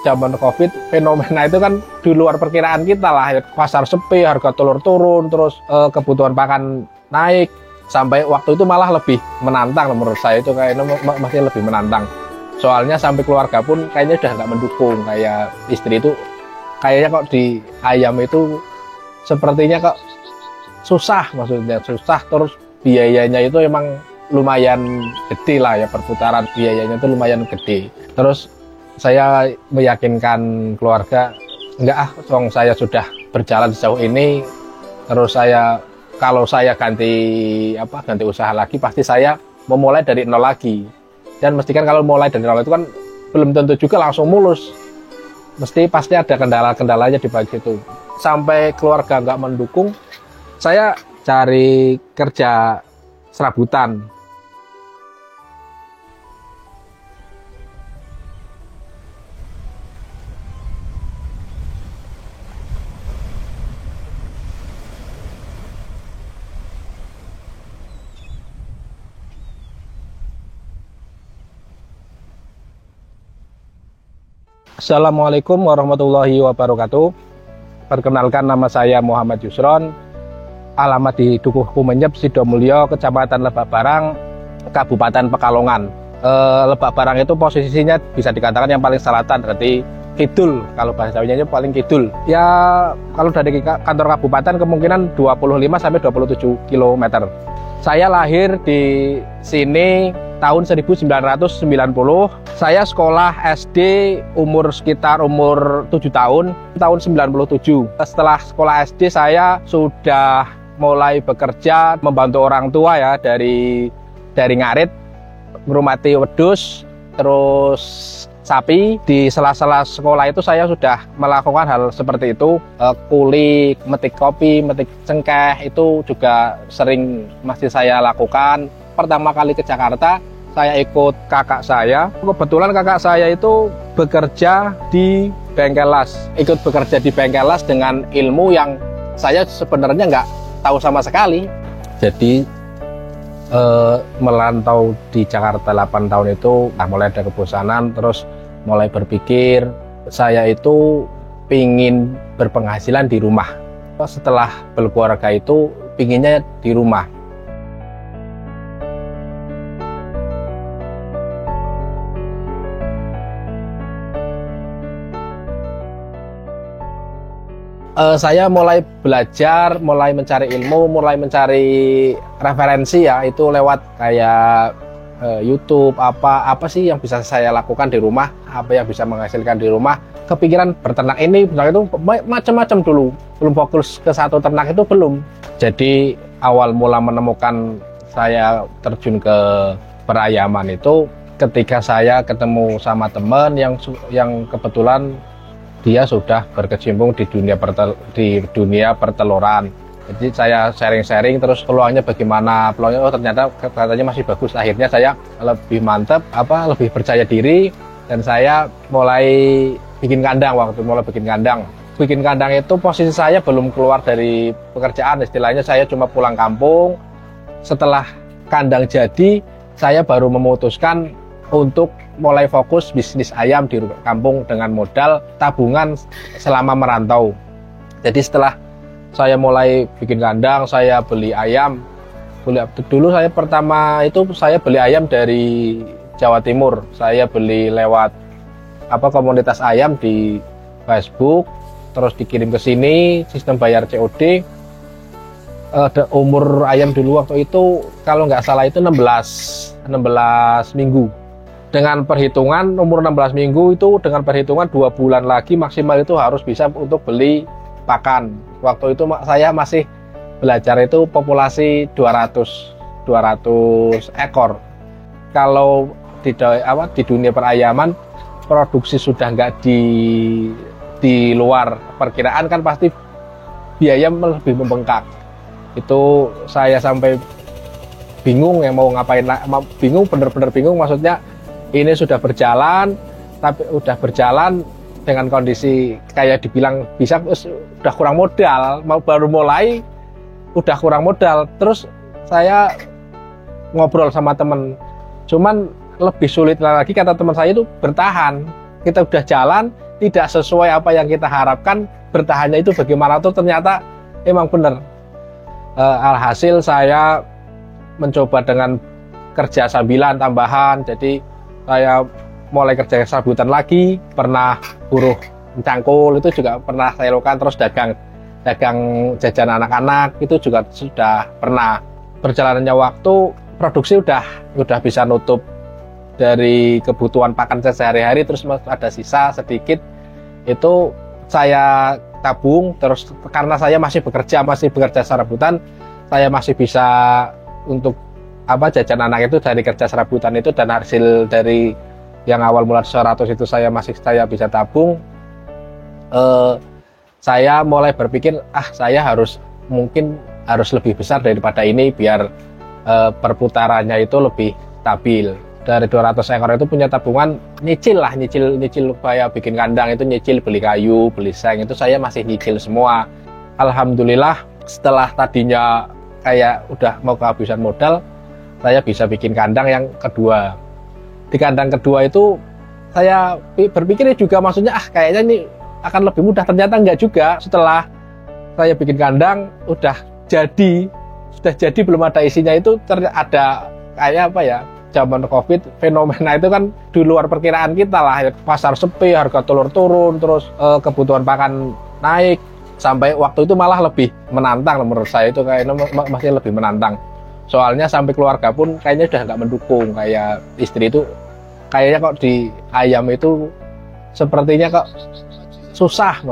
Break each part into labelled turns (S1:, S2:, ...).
S1: zaman Covid, fenomena itu kan di luar perkiraan kita lah. Pasar sepi, harga telur turun, terus kebutuhan pakan naik. Sampai waktu itu malah lebih menantang menurut saya, itu kayaknya masih lebih menantang. Soalnya sampai keluarga pun kayaknya udah nggak mendukung. Kayak istri itu kayaknya kok di ayam itu sepertinya kok susah, maksudnya susah, terus biayanya itu emang lumayan gede lah ya, perputaran biayanya itu lumayan gede. Terus saya meyakinkan keluarga, enggak saya sudah berjalan sejauh ini, terus kalau saya ganti usaha lagi, pasti saya memulai dari nol lagi. Dan mesti kan kalau mulai dari nol itu kan belum tentu juga langsung mulus, pasti ada kendala-kendalanya di bagi itu. Sampai keluarga nggak mendukung, saya cari kerja serabutan. Assalamualaikum warahmatullahi wabarakatuh. Perkenalkan, nama saya Muhammad Yusron. Alamat di Dukuh Kumenyep, Sidomulyo, Kecamatan Lebak Barang, Kabupaten Pekalongan. Lebak Barang itu posisinya bisa dikatakan yang paling selatan, berarti kidul. Kalau bahasa Jawanya paling kidul. Ya kalau dari kantor kabupaten kemungkinan 25 sampai 27 km. Saya lahir di sini tahun 1990. Saya sekolah SD sekitar umur 7 tahun 97. Setelah sekolah SD saya sudah mulai bekerja membantu orang tua ya, dari ngarit, ngrumati wedhus, terus sapi. Di sela-sela sekolah itu saya sudah melakukan hal seperti itu, kulik, metik kopi, metik cengkeh, itu juga sering masih saya lakukan. Pertama kali ke Jakarta, saya ikut kakak saya. Kebetulan kakak saya itu bekerja di bengkel las. Ikut bekerja di bengkel las dengan ilmu yang saya sebenarnya nggak tahu sama sekali. Jadi melantau di Jakarta 8 tahun itu, mulai ada kebosanan, terus mulai berpikir saya itu pingin berpenghasilan di rumah. Setelah berkeluarga itu pinginnya di rumah. Saya mulai belajar, mulai mencari ilmu, mulai mencari referensi ya, itu lewat kayak YouTube, apa sih yang bisa saya lakukan di rumah, apa yang bisa menghasilkan di rumah. Kepikiran berternak ini, berternak itu macam-macam dulu, belum fokus ke satu ternak itu belum. Jadi awal mula menemukan saya terjun ke perayaman itu ketika saya ketemu sama teman yang kebetulan dia sudah berkecimpung di dunia perteluran. Jadi saya sharing-sharing, terus peluangnya bagaimana, oh ternyata katanya masih bagus. Akhirnya saya lebih mantap, lebih percaya diri, dan saya mulai bikin kandang. Bikin kandang itu posisi saya belum keluar dari pekerjaan, istilahnya saya cuma pulang kampung. Setelah kandang jadi, saya baru memutuskan untuk mulai fokus bisnis ayam di kampung dengan modal tabungan selama merantau. Jadi setelah saya mulai bikin kandang, saya beli ayam. Dulu saya pertama itu saya beli ayam dari Jawa Timur. Saya beli lewat komunitas ayam di Facebook, terus dikirim ke sini, sistem bayar COD. Umur ayam dulu waktu itu kalau nggak salah itu 16 minggu. Dengan perhitungan umur 16 minggu itu, dengan perhitungan 2 bulan lagi maksimal itu harus bisa untuk beli pakan. Waktu itu saya masih belajar, itu populasi 200 ekor. Kalau di dunia perayaman produksi sudah nggak di luar perkiraan kan pasti biaya lebih membengkak. Itu saya sampai bingung ya mau ngapain, bener-bener bingung, maksudnya ini sudah berjalan, tapi udah berjalan dengan kondisi kayak dibilang bisa udah kurang modal, baru mulai udah kurang modal. Terus saya ngobrol sama temen, cuman lebih sulit lagi kata teman saya itu bertahan. Kita udah jalan, tidak sesuai apa yang kita harapkan, bertahannya itu bagaimana tuh ternyata emang benar. Alhasil saya mencoba dengan kerja sambilan tambahan, jadi saya mulai kerja serabutan lagi, pernah buruh mencangkul itu juga pernah saya lakukan, terus dagang jajan anak-anak itu juga sudah pernah. Perjalanannya waktu, produksi udah bisa nutup dari kebutuhan pakan sehari-hari, terus ada sisa sedikit itu saya tabung. Terus karena saya masih bekerja serabutan, saya masih bisa untuk jajan anak itu dari kerja serabutan itu, dan hasil dari yang awal mula 100 itu saya bisa tabung. Saya mulai berpikir saya mungkin harus lebih besar daripada ini biar perputarannya itu lebih stabil. Dari 200 ekor itu punya tabungan, nyicil kayak bikin kandang itu, nyicil beli kayu, beli seng, itu saya masih nyicil semua. Alhamdulillah setelah tadinya kayak udah mau kehabisan modal, saya bisa bikin kandang yang kedua. Di kandang kedua itu saya berpikir juga maksudnya kayaknya ini akan lebih mudah, ternyata enggak juga. Setelah saya bikin kandang sudah jadi belum ada isinya itu, ada kayak zaman Covid, fenomena itu kan di luar perkiraan kita lah. Pasar sepi, harga telur turun, terus kebutuhan pakan naik, sampai waktu itu malah lebih menantang. Menurut saya itu kayaknya masih lebih menantang. Soalnya sampai keluarga pun kayaknya udah nggak mendukung. Kayak istri itu kayaknya kok di ayam itu sepertinya kok susah,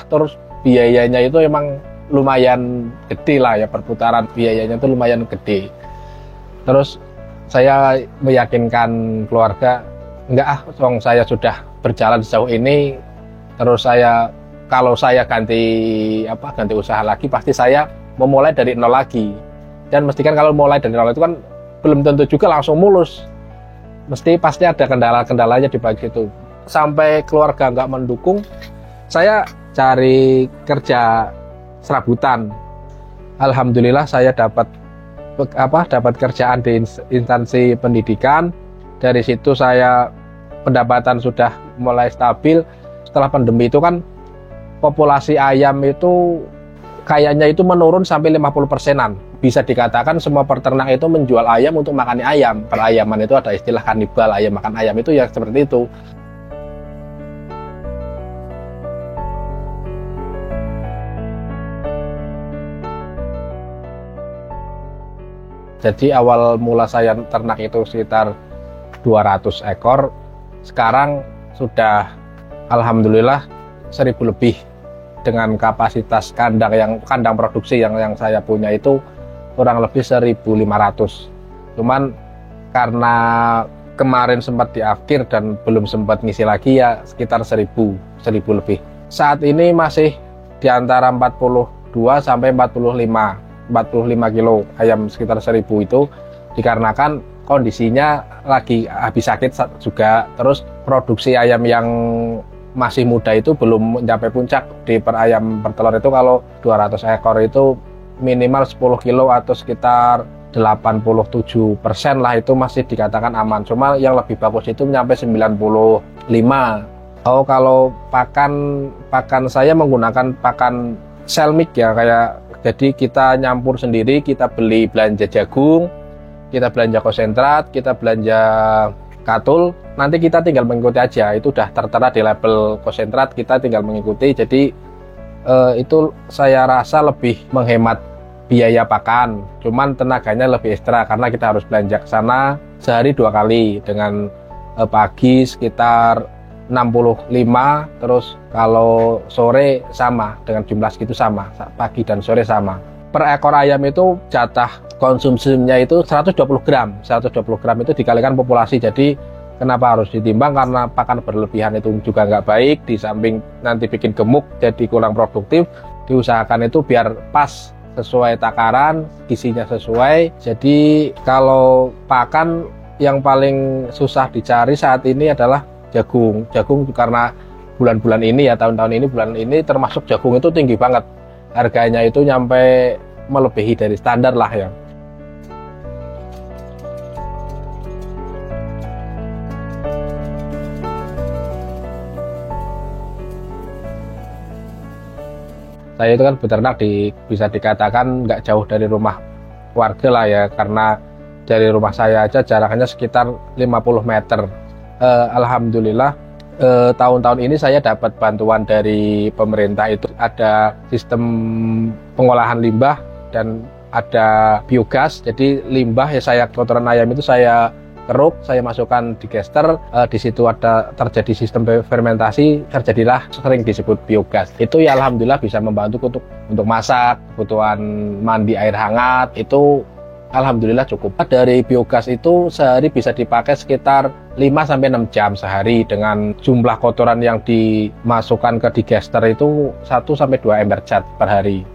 S1: terus biayanya itu emang lumayan gede lah ya, perputaran biayanya itu lumayan gede. Terus saya meyakinkan keluarga, enggak saya sudah berjalan sejauh ini, terus kalau saya ganti usaha lagi, pasti saya memulai dari nol lagi. Dan mesti kan kalau mulai dari nol itu kan belum tentu juga langsung mulus, pasti ada kendala-kendalanya di bagian itu. Sampai keluarga nggak mendukung, saya cari kerja serabutan. Alhamdulillah saya dapat kerjaan di instansi pendidikan. Dari situ saya pendapatan sudah mulai stabil. Setelah pandemi itu kan populasi ayam itu kayaknya itu menurun sampai 50%-an. Bisa dikatakan semua peternak itu menjual ayam untuk makan ayam. Perayaman itu ada istilah kanibal, ayam makan ayam itu ya seperti itu. Jadi awal mula saya ternak itu sekitar 200 ekor. Sekarang sudah alhamdulillah 1000 lebih, dengan kapasitas kandang produksi yang saya punya itu kurang lebih 1.500. Cuman karena kemarin sempat diakhir dan belum sempat ngisi lagi, ya sekitar 1000 lebih. Saat ini masih di antara 42 sampai 45 kilo ayam, sekitar 1000 itu, dikarenakan kondisinya lagi habis sakit juga. Terus produksi ayam yang masih muda itu belum mencapai puncak. Di ayam bertelur itu kalau 200 ekor itu minimal 10 kilo atau sekitar 87% lah, itu masih dikatakan aman. Cuma yang lebih bagus itu mencapai 95. Kalau pakan saya menggunakan pakan selmik ya, jadi kita nyampur sendiri, kita belanja jagung, kita belanja konsentrat, kita belanja katul, nanti kita tinggal mengikuti aja. Itu udah tertera di label konsentrat, kita tinggal mengikuti. Jadi itu saya rasa lebih menghemat biaya pakan, cuman tenaganya lebih ekstra karena kita harus belanja ke sana sehari 2 kali, dengan pagi sekitar 65, terus kalau sore sama, dengan jumlah segitu sama, pagi dan sore sama. Per ekor ayam itu jatah konsumsinya itu 120 gram. 120 gram itu dikalikan populasi. Jadi kenapa harus ditimbang? Karena pakan berlebihan itu juga nggak baik, di samping nanti bikin gemuk jadi kurang produktif. Diusahakan itu biar pas, sesuai takaran, gizinya sesuai. Jadi kalau pakan yang paling susah dicari saat ini adalah jagung karena bulan-bulan ini ya, bulan ini termasuk jagung itu tinggi banget, harganya itu nyampe melebihi dari standar lah ya. Saya itu kan beternak bisa dikatakan nggak jauh dari rumah warga lah ya, karena dari rumah saya aja jaraknya sekitar 50 meter. Alhamdulillah tahun-tahun ini saya dapat bantuan dari pemerintah, itu ada sistem pengolahan limbah dan ada biogas. Jadi limbah ya, kotoran ayam itu saya keruk, saya masukkan di digester, di situ ada terjadi sistem fermentasi, terjadilah sering disebut biogas. Itu ya alhamdulillah bisa membantu untuk masak, kebutuhan mandi air hangat, itu alhamdulillah cukup. Dari biogas itu sehari bisa dipakai sekitar 5-6 jam sehari, dengan jumlah kotoran yang dimasukkan ke digester itu 1-2 ember cat per hari.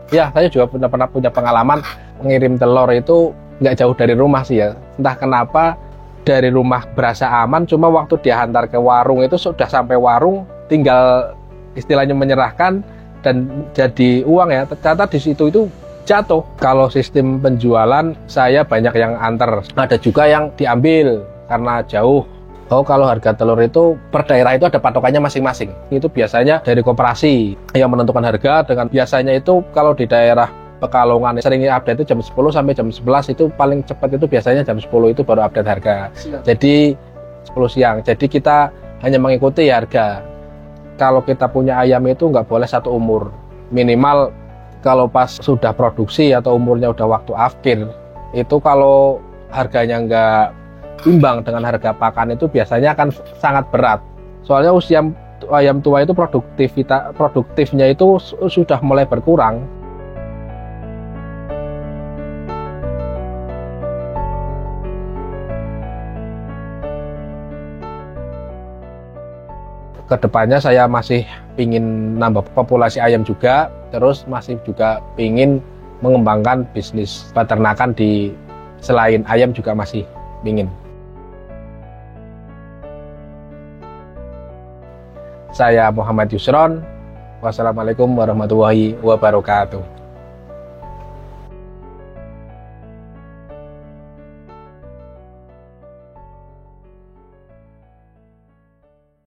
S1: Ya, saya juga pernah punya pengalaman mengirim telur itu nggak jauh dari rumah sih ya. Entah kenapa dari rumah berasa aman, cuma waktu diantar ke warung itu sudah sampai warung, tinggal istilahnya menyerahkan dan jadi uang ya. Ternyata di situ itu jatuh. Kalau sistem penjualan saya banyak yang antar, ada juga yang diambil karena jauh. Oh, kalau harga telur itu per daerah itu ada patokannya masing-masing. Itu biasanya dari koperasi yang menentukan harga, dengan biasanya itu kalau di daerah Pekalongan seringnya update itu jam 10 sampai jam 11, itu paling cepat itu biasanya jam 10 itu baru update harga. Jadi 10 siang. Jadi kita hanya mengikuti harga. Kalau kita punya ayam itu nggak boleh satu umur. Minimal kalau pas sudah produksi atau umurnya udah waktu akhir, itu kalau harganya nggak imbang dengan harga pakan itu biasanya akan sangat berat. Soalnya usia ayam tua itu produktifnya itu sudah mulai berkurang. Kedepannya saya masih ingin nambah populasi ayam juga, terus masih juga ingin mengembangkan bisnis peternakan di selain ayam juga masih ingin. Saya Muhammad Yusron. Wassalamualaikum warahmatullahi wabarakatuh.